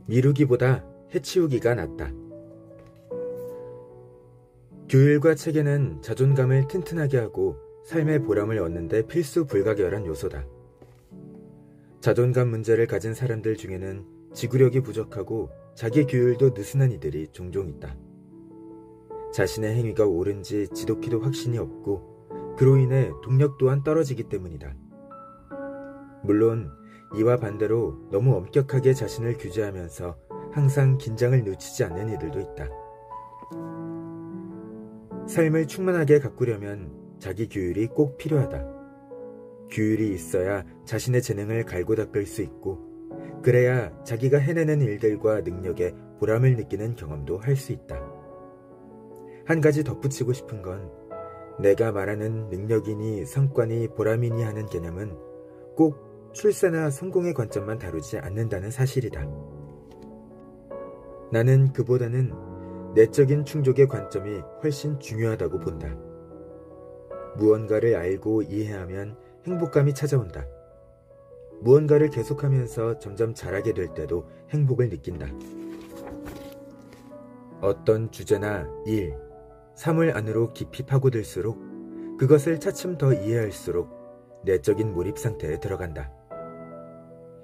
미루기보다 해치우기가 낫다. 교율과 체계는 자존감을 튼튼하게 하고 삶의 보람을 얻는 데 필수 불가결한 요소다. 자존감 문제를 가진 사람들 중에는 지구력이 부족하고 자기 교율도 느슨한 이들이 종종 있다. 자신의 행위가 옳은지 지독히도 확신이 없고 그로 인해 동력 또한 떨어지기 때문이다. 물론 이와 반대로 너무 엄격하게 자신을 규제하면서 항상 긴장을 늦추지 않는 이들도 있다. 삶을 충만하게 가꾸려면 자기 규율이 꼭 필요하다. 규율이 있어야 자신의 재능을 갈고 닦을 수 있고 그래야 자기가 해내는 일들과 능력에 보람을 느끼는 경험도 할 수 있다. 한 가지 덧붙이고 싶은 건 내가 말하는 능력이니 성과니 보람이니 하는 개념은 꼭 출세나 성공의 관점만 다루지 않는다는 사실이다. 나는 그보다는 내적인 충족의 관점이 훨씬 중요하다고 본다. 무언가를 알고 이해하면 행복감이 찾아온다. 무언가를 계속하면서 점점 잘하게 될 때도 행복을 느낀다. 어떤 주제나 일, 사물 안으로 깊이 파고들수록 그것을 차츰 더 이해할수록 내적인 몰입 상태에 들어간다.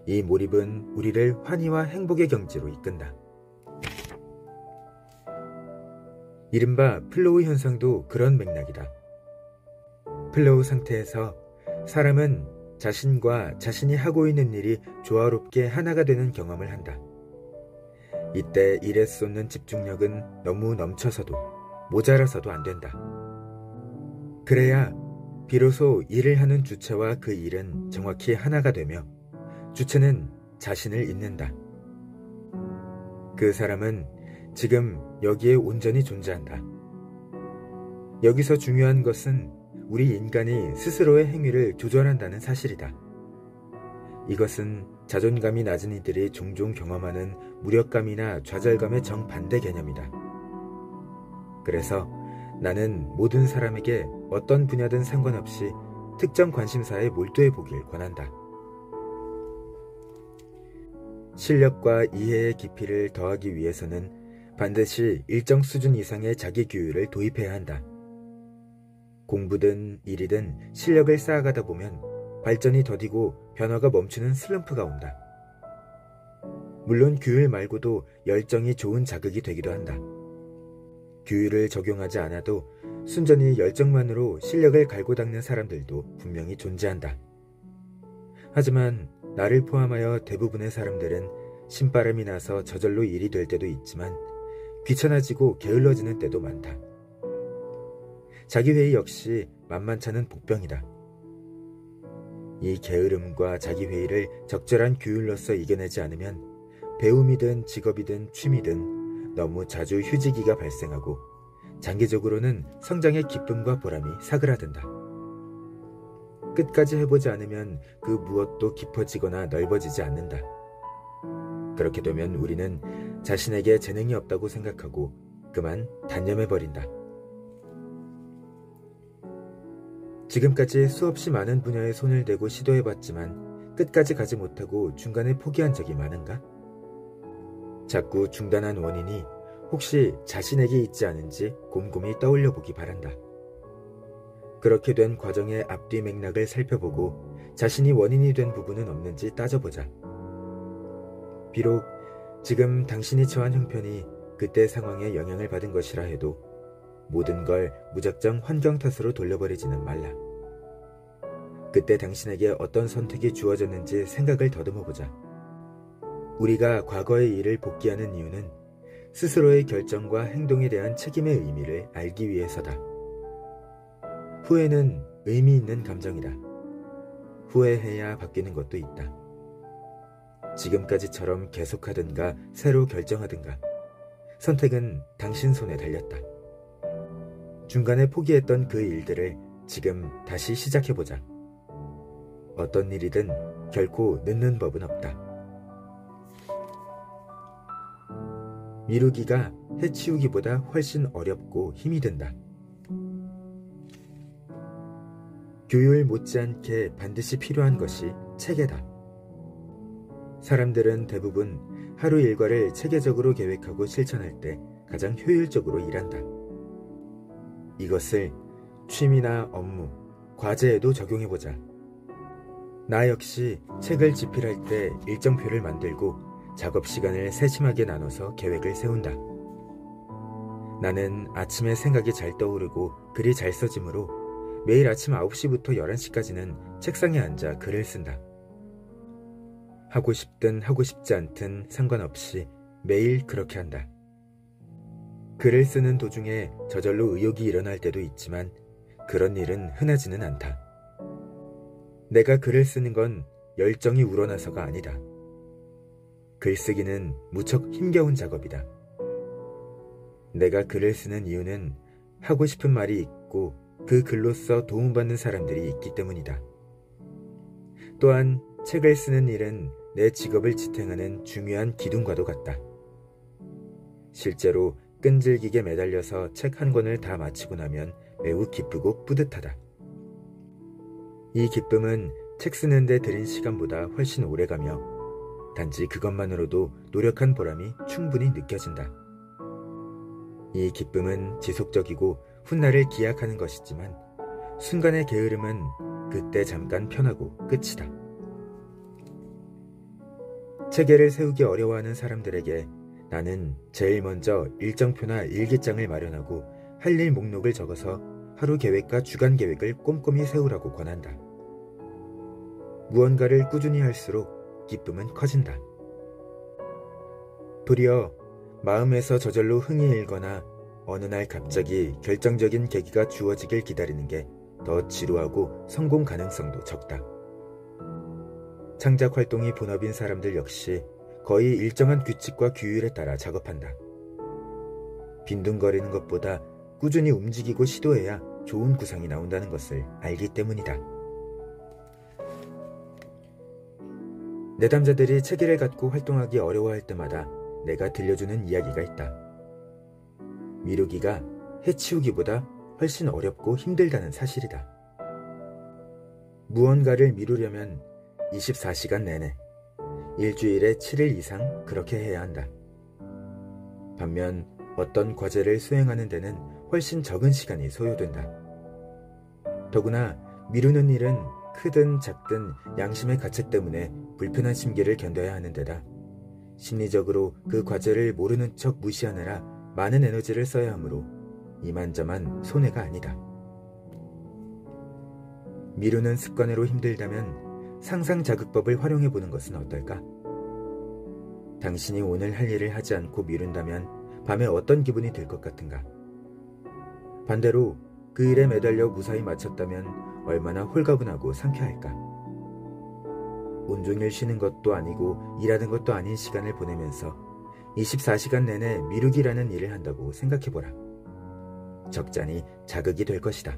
이 몰입은 우리를 환희와 행복의 경지로 이끈다. 이른바 플로우 현상도 그런 맥락이다. 플로우 상태에서 사람은 자신과 자신이 하고 있는 일이 조화롭게 하나가 되는 경험을 한다. 이때 일에 쏟는 집중력은 너무 넘쳐서도 모자라서도 안 된다. 그래야 비로소 일을 하는 주체와 그 일은 정확히 하나가 되며 주체는 자신을 잇는다. 그 사람은 지금 여기에 온전히 존재한다. 여기서 중요한 것은 우리 인간이 스스로의 행위를 조절한다는 사실이다. 이것은 자존감이 낮은 이들이 종종 경험하는 무력감이나 좌절감의 정반대 개념이다. 그래서 나는 모든 사람에게 어떤 분야든 상관없이 특정 관심사에 몰두해 보길 권한다. 실력과 이해의 깊이를 더하기 위해서는 반드시 일정 수준 이상의 자기 규율을 도입해야 한다. 공부든 일이든 실력을 쌓아가다 보면 발전이 더디고 변화가 멈추는 슬럼프가 온다. 물론 규율 말고도 열정이 좋은 자극이 되기도 한다. 규율을 적용하지 않아도 순전히 열정만으로 실력을 갈고 닦는 사람들도 분명히 존재한다. 하지만 나를 포함하여 대부분의 사람들은 신바람이 나서 저절로 일이 될 때도 있지만 귀찮아지고 게을러지는 때도 많다. 자기회의 역시 만만찮은 복병이다. 이 게으름과 자기회의를 적절한 규율로서 이겨내지 않으면 배움이든 직업이든 취미든 너무 자주 휴지기가 발생하고 장기적으로는 성장의 기쁨과 보람이 사그라든다. 끝까지 해보지 않으면 그 무엇도 깊어지거나 넓어지지 않는다. 그렇게 되면 우리는 자신에게 재능이 없다고 생각하고 그만 단념해버린다. 지금까지 수없이 많은 분야에 손을 대고 시도해봤지만 끝까지 가지 못하고 중간에 포기한 적이 많은가? 자꾸 중단한 원인이 혹시 자신에게 있지 않은지 곰곰이 떠올려보기 바란다. 그렇게 된 과정의 앞뒤 맥락을 살펴보고 자신이 원인이 된 부분은 없는지 따져보자. 비록 지금 당신이 처한 형편이 그때 상황에 영향을 받은 것이라 해도 모든 걸 무작정 환경 탓으로 돌려버리지는 말라. 그때 당신에게 어떤 선택이 주어졌는지 생각을 더듬어보자. 우리가 과거의 일을 복귀하는 이유는 스스로의 결정과 행동에 대한 책임의 의미를 알기 위해서다. 후회는 의미 있는 감정이다. 후회해야 바뀌는 것도 있다. 지금까지처럼 계속하든가 새로 결정하든가 선택은 당신 손에 달렸다. 중간에 포기했던 그 일들을 지금 다시 시작해보자. 어떤 일이든 결코 늦는 법은 없다. 미루기가 해치우기보다 훨씬 어렵고 힘이 든다. 교율 못지않게 반드시 필요한 것이 체계다. 사람들은 대부분 하루 일과를 체계적으로 계획하고 실천할 때 가장 효율적으로 일한다. 이것을 취미나 업무, 과제에도 적용해보자. 나 역시 책을 집필할 때 일정표를 만들고 작업 시간을 세심하게 나눠서 계획을 세운다. 나는 아침에 생각이 잘 떠오르고 글이 잘 써지므로 매일 아침 9시부터 11시까지는 책상에 앉아 글을 쓴다. 하고 싶든 하고 싶지 않든 상관없이 매일 그렇게 한다. 글을 쓰는 도중에 저절로 의욕이 일어날 때도 있지만 그런 일은 흔하지는 않다. 내가 글을 쓰는 건 열정이 우러나서가 아니다. 글쓰기는 무척 힘겨운 작업이다. 내가 글을 쓰는 이유는 하고 싶은 말이 있고 그 글로써 도움받는 사람들이 있기 때문이다. 또한 책을 쓰는 일은 내 직업을 지탱하는 중요한 기둥과도 같다. 실제로 끈질기게 매달려서 책 한 권을 다 마치고 나면 매우 기쁘고 뿌듯하다. 이 기쁨은 책 쓰는 데 들인 시간보다 훨씬 오래가며 단지 그것만으로도 노력한 보람이 충분히 느껴진다. 이 기쁨은 지속적이고 훗날을 기약하는 것이지만 순간의 게으름은 그때 잠깐 편하고 끝이다. 체계를 세우기 어려워하는 사람들에게 나는 제일 먼저 일정표나 일기장을 마련하고 할 일 목록을 적어서 하루 계획과 주간 계획을 꼼꼼히 세우라고 권한다. 무언가를 꾸준히 할수록 기쁨은 커진다. 도리어 마음에서 저절로 흥이 일거나 어느 날 갑자기 결정적인 계기가 주어지길 기다리는 게 더 지루하고 성공 가능성도 적다. 창작 활동이 본업인 사람들 역시 거의 일정한 규칙과 규율에 따라 작업한다. 빈둥거리는 것보다 꾸준히 움직이고 시도해야 좋은 구상이 나온다는 것을 알기 때문이다. 내담자들이 체계를 갖고 활동하기 어려워할 때마다 내가 들려주는 이야기가 있다. 미루기가 해치우기보다 훨씬 어렵고 힘들다는 사실이다. 무언가를 미루려면 24시간 내내 일주일에 7일 이상 그렇게 해야 한다. 반면 어떤 과제를 수행하는 데는 훨씬 적은 시간이 소요된다. 더구나 미루는 일은 크든 작든 양심의 가책 때문에 불편한 심기를 견뎌야 하는 데다 심리적으로 그 과제를 모르는 척 무시하느라 많은 에너지를 써야 하므로 이만저만 손해가 아니다. 미루는 습관으로 힘들다면 상상자극법을 활용해보는 것은 어떨까? 당신이 오늘 할 일을 하지 않고 미룬다면 밤에 어떤 기분이 들 것 같은가? 반대로 그 일에 매달려 무사히 마쳤다면 얼마나 홀가분하고 상쾌할까? 온종일 쉬는 것도 아니고 일하는 것도 아닌 시간을 보내면서 24시간 내내 미루기라는 일을 한다고 생각해보라. 적잖이 자극이 될 것이다.